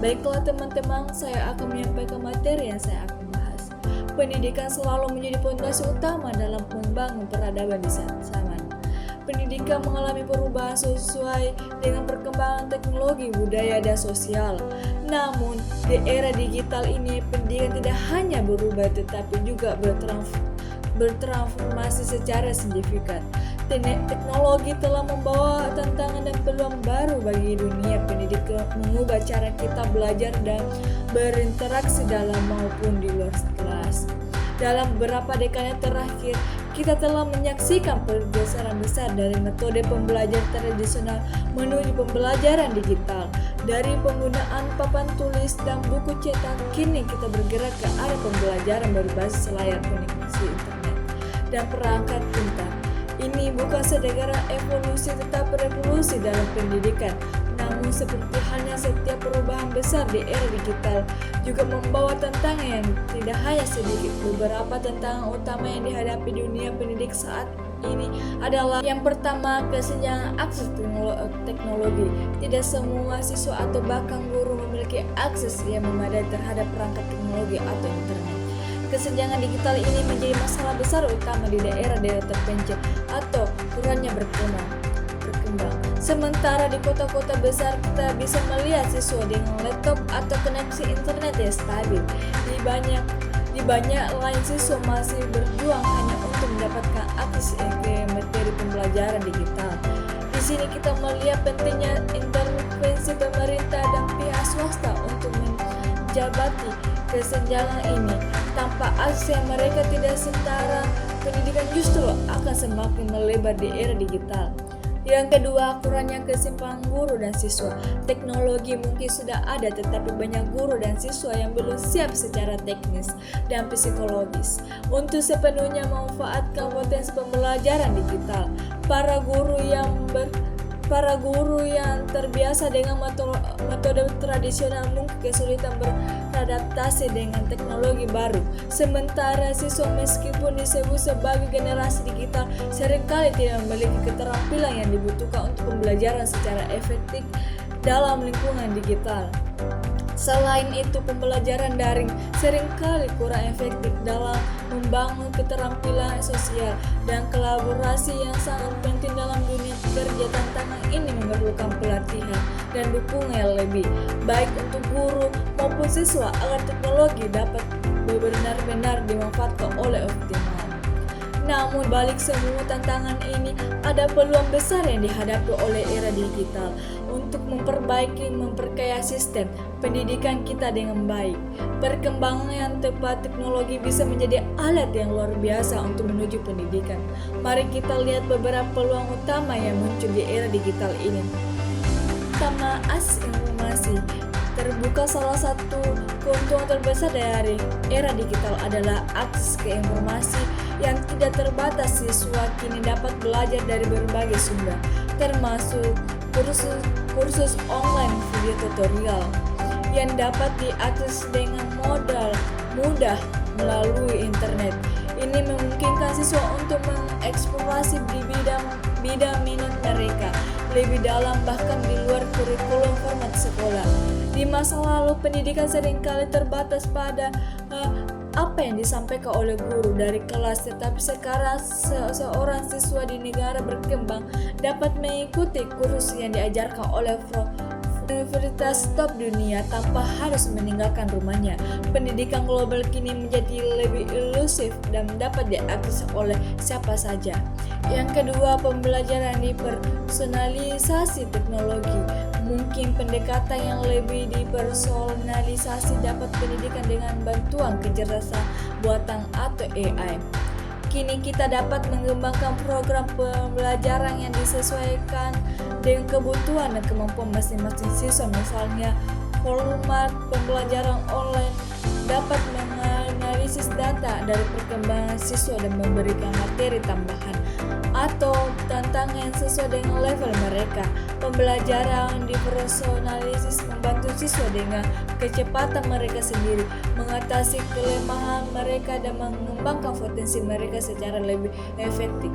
Baiklah teman-teman, saya akan menyampaikan materi yang saya akan bahas. Pendidikan selalu menjadi fondasi utama dalam membangun peradaban di zaman. Pendidikan mengalami perubahan sesuai dengan perkembangan teknologi, budaya, dan sosial. Namun, di era digital ini, pendidikan tidak hanya berubah tetapi juga bertransformasi secara signifikan. Teknologi telah membawa tantangan dan peluang baru bagi dunia pendidikan, mengubah cara kita belajar dan berinteraksi dalam maupun di luar kelas. Dalam beberapa dekade terakhir, kita telah menyaksikan pergeseran besar dari metode pembelajaran tradisional menuju pembelajaran digital. Dari penggunaan papan tulis dan buku cetak, kini kita bergerak ke arah pembelajaran berbasis layar koneksi internet dan perangkat pintar. Ini bukan sekedar evolusi tetapi revolusi dalam pendidikan. Namun seperti halnya setiap perubahan besar di era digital juga membawa tantangan yang tidak hanya sedikit. Beberapa tantangan utama yang dihadapi dunia pendidik saat ini adalah yang pertama, kesenjangan akses teknologi. Tidak semua siswa atau bahkan guru memiliki akses yang memadai terhadap perangkat teknologi atau internet. Kesenjangan digital ini menjadi masalah besar utama di daerah-daerah terpencil atau kurangnya berkembang. Sementara di kota-kota besar kita bisa melihat siswa dengan laptop atau koneksi internet yang stabil. Di banyak lain siswa masih berjuang hanya untuk mendapatkan akses ke materi pembelajaran digital. Di sini kita melihat pentingnya intervensi pemerintah dan pihak swasta untuk menjabati kesenjangan ini. Tanpa akses yang mereka tidak setara, pendidikan justru akan semakin melebar di era digital. Yang kedua, kurangnya keseimbangan guru dan siswa. Teknologi mungkin sudah ada, tetapi banyak guru dan siswa yang belum siap secara teknis dan psikologis untuk sepenuhnya memanfaatkan potensi pembelajaran digital. Para guru yang terbiasa dengan metode tradisional mungkin kesulitan beradaptasi dengan teknologi baru. Sementara siswa meskipun disebut sebagai generasi digital seringkali tidak memiliki keterampilan yang dibutuhkan untuk pembelajaran secara efektif dalam lingkungan digital. Selain itu, pembelajaran daring seringkali kurang efektif dalam membangun keterampilan sosial dan kolaborasi yang sangat penting dalam dunia kerja. Tantangan ini memerlukan pelatihan dan dukungan yang lebih baik untuk guru maupun siswa agar teknologi dapat benar-benar dimanfaatkan oleh optimal. Namun balik semua tantangan ini, ada peluang besar yang dihadapi oleh era digital untuk memperkaya sistem pendidikan kita dengan baik. Perkembangan yang tepat teknologi bisa menjadi alat yang luar biasa untuk menuju pendidikan. Mari kita lihat beberapa peluang utama yang muncul di era digital ini. Pertama, akses informasi. Terbuka salah satu keuntungan terbesar dari era digital adalah akses ke informasi yang tidak terbatas. Siswa kini dapat belajar dari berbagai sumber, termasuk kursus online, video tutorial yang dapat diakses dengan mudah melalui internet. Ini memungkinkan siswa untuk mengeksplorasi bidang minat mereka lebih dalam bahkan di luar kurikulum format sekolah. Di masa lalu, pendidikan seringkali terbatas pada apa yang disampaikan oleh guru dari kelas, tetapi sekarang seorang siswa di negara berkembang dapat mengikuti kursus yang diajarkan oleh universitas top dunia tanpa harus meninggalkan rumahnya. Pendidikan global kini menjadi lebih inklusif dan dapat diakses oleh siapa saja. Yang kedua, pembelajaran dipersonalisasi teknologi. Mungkin pendekatan yang lebih dipersonalisasi dapat pendidikan dengan bantuan kecerdasan buatan atau AI. Kini kita dapat mengembangkan program pembelajaran yang disesuaikan dengan kebutuhan dan kemampuan masing-masing siswa. Misalnya, format pembelajaran online dapat menganalisis data dari perkembangan siswa dan memberikan materi tambahan atau tantangan yang sesuai dengan level mereka. Pembelajaran dipersonalisis membantu siswa dengan kecepatan mereka sendiri, mengatasi kelemahan mereka dan mengembangkan potensi mereka secara lebih efektif.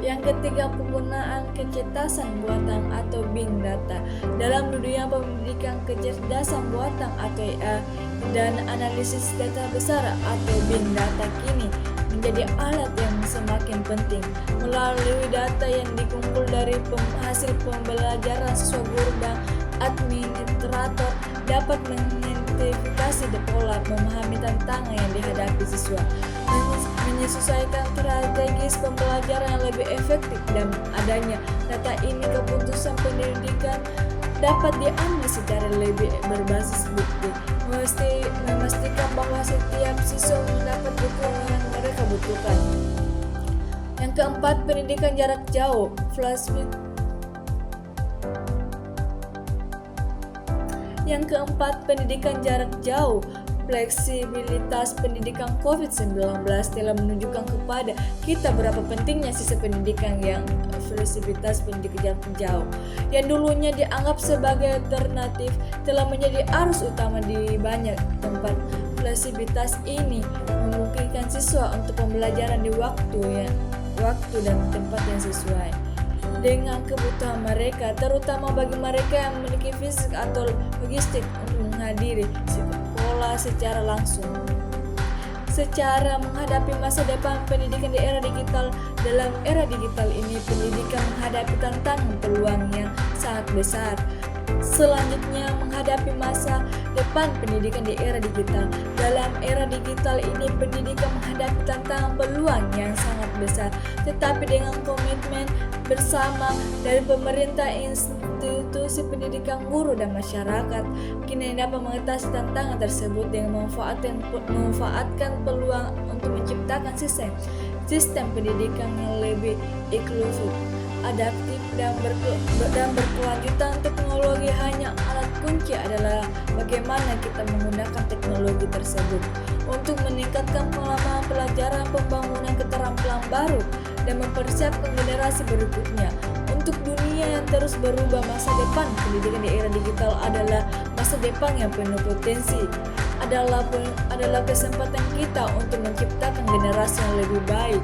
Yang ketiga, penggunaan kecerdasan buatan atau big data. Dalam dunia pendidikan, kecerdasan buatan atau AI dan analisis data besar atau big data kini menjadi alat yang semakin penting. Melalui data yang dikumpul dari hasil pembelajaran, siswa, guru, dan administrator dapat mengidentifikasi pola, memahami tantangan yang dihadapi siswa, menyesuaikan strategis pembelajaran yang lebih efektif, dan adanya data ini keputusan pendidikan dapat diambil secara lebih berbasis bukti, memastikan bahwa setiap siswa mendapat dukungan yang mereka butuhkan. Yang keempat, pendidikan jarak jauh, fleksibilitas pendidikan COVID-19 telah menunjukkan kepada kita berapa pentingnya sistem pendidikan yang fleksibilitas pendidikan jarak jauh, yang dulunya dianggap sebagai alternatif, telah menjadi arus utama di banyak tempat. Fleksibilitas ini memungkinkan siswa untuk pembelajaran di waktu dan tempat yang sesuai dengan kebutuhan mereka, terutama bagi mereka yang memiliki fisik atau logistik untuk menghadiri sekolah secara langsung. Secara menghadapi masa depan pendidikan di era digital, dalam era digital ini pendidikan menghadapi tantangan peluang yang sangat besar. Selanjutnya, menghadapi masa depan pendidikan di era digital. Dalam era digital ini pendidikan menghadapi tantangan peluang yang sangat besar, tetapi dengan komitmen bersama dari pemerintah, institusi pendidikan, guru, dan masyarakat, kini dapat mengatasi tantangan tersebut dengan memanfaatkan peluang untuk menciptakan sistem pendidikan yang lebih inklusif, adaptif, dan berkelanjutan. Teknologi hanya alat kunci adalah bagaimana kita menggunakan teknologi tersebut untuk meningkatkan pengalaman pelajaran, pembangunan keterampilan baru, dan mempersiapkan generasi berikutnya. Untuk dunia yang terus berubah, masa depan pendidikan di era digital adalah masa depan yang penuh potensi. Adalah kesempatan kita untuk menciptakan generasi yang lebih baik,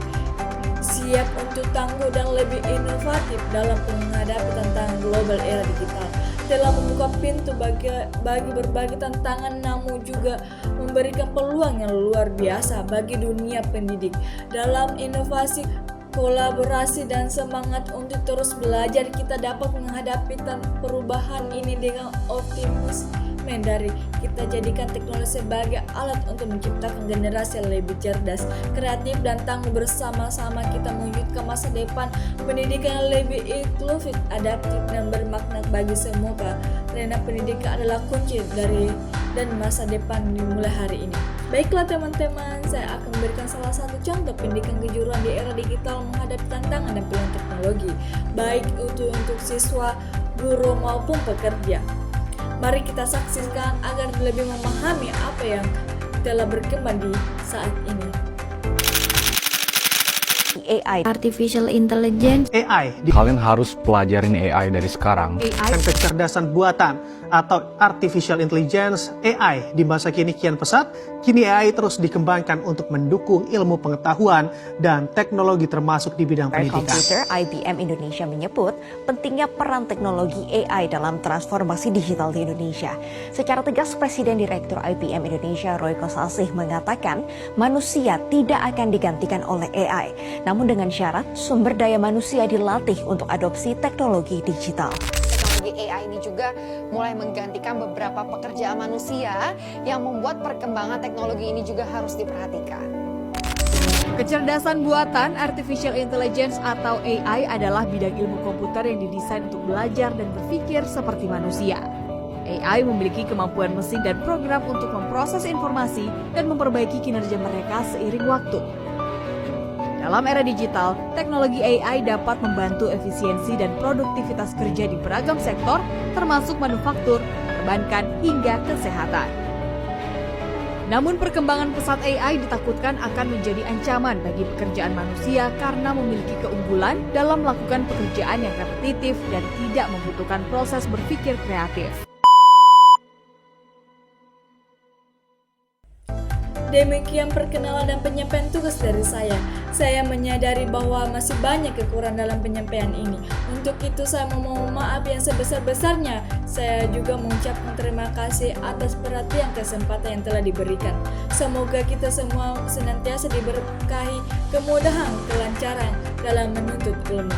siap untuk tangguh dan lebih inovatif dalam menghadapi tantangan global. Era digital telah membuka pintu bagi berbagai tantangan, namun juga memberikan peluang yang luar biasa bagi dunia pendidik. Dalam inovasi, kolaborasi, dan semangat untuk terus belajar, kita dapat menghadapi perubahan ini dengan optimisme. Dari kita jadikan teknologi sebagai alat untuk menciptakan generasi yang lebih cerdas, kreatif, dan tangguh. Bersama-sama kita mewujudkan masa depan pendidikan yang lebih inklusif, adaptif, dan bermakna bagi semua, karena pendidikan adalah kunci dan masa depan dimulai hari ini. Baiklah teman-teman, saya akan memberikan salah satu contoh pendidikan kejuruan di era digital menghadapi tantangan dan pilihan teknologi, baik itu untuk siswa, guru, maupun pekerja. Mari kita saksikan agar lebih memahami apa yang telah berkembang di saat ini. AI, Artificial Intelligence. Kalian harus pelajarin AI dari sekarang. AI, kecerdasan buatan atau Artificial Intelligence, AI di masa kini kian pesat. Kini AI terus dikembangkan untuk mendukung ilmu pengetahuan dan teknologi termasuk di bidang pendidikan. Komputer IBM Indonesia menyebut pentingnya peran teknologi AI dalam transformasi digital di Indonesia. Secara tegas, Presiden Direktur IBM Indonesia Roy Kosasih mengatakan manusia tidak akan digantikan oleh AI, namun dengan syarat sumber daya manusia dilatih untuk adopsi teknologi digital. AI ini juga mulai menggantikan beberapa pekerjaan manusia, yang membuat perkembangan teknologi ini juga harus diperhatikan. Kecerdasan buatan Artificial Intelligence atau AI adalah bidang ilmu komputer yang didesain untuk belajar dan berpikir seperti manusia. AI memiliki kemampuan mesin dan program untuk memproses informasi dan memperbaiki kinerja mereka seiring waktu. Dalam era digital, teknologi AI dapat membantu efisiensi dan produktivitas kerja di beragam sektor, termasuk manufaktur, perbankan, hingga kesehatan. Namun perkembangan pesat AI ditakutkan akan menjadi ancaman bagi pekerjaan manusia karena memiliki keunggulan dalam melakukan pekerjaan yang repetitif dan tidak membutuhkan proses berpikir kreatif. Demikian perkenalan dan penyampaian tugas dari saya. Saya menyadari bahwa masih banyak kekurangan dalam penyampaian ini. Untuk itu saya memohon maaf yang sebesar-besarnya. Saya juga mengucapkan terima kasih atas perhatian kesempatan yang telah diberikan. Semoga kita semua senantiasa diberkahi kemudahan, kelancaran dalam menuntut ilmu.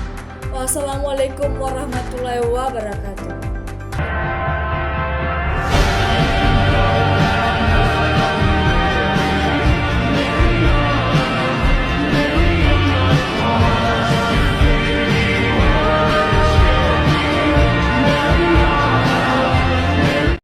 Wassalamualaikum warahmatullahi wabarakatuh.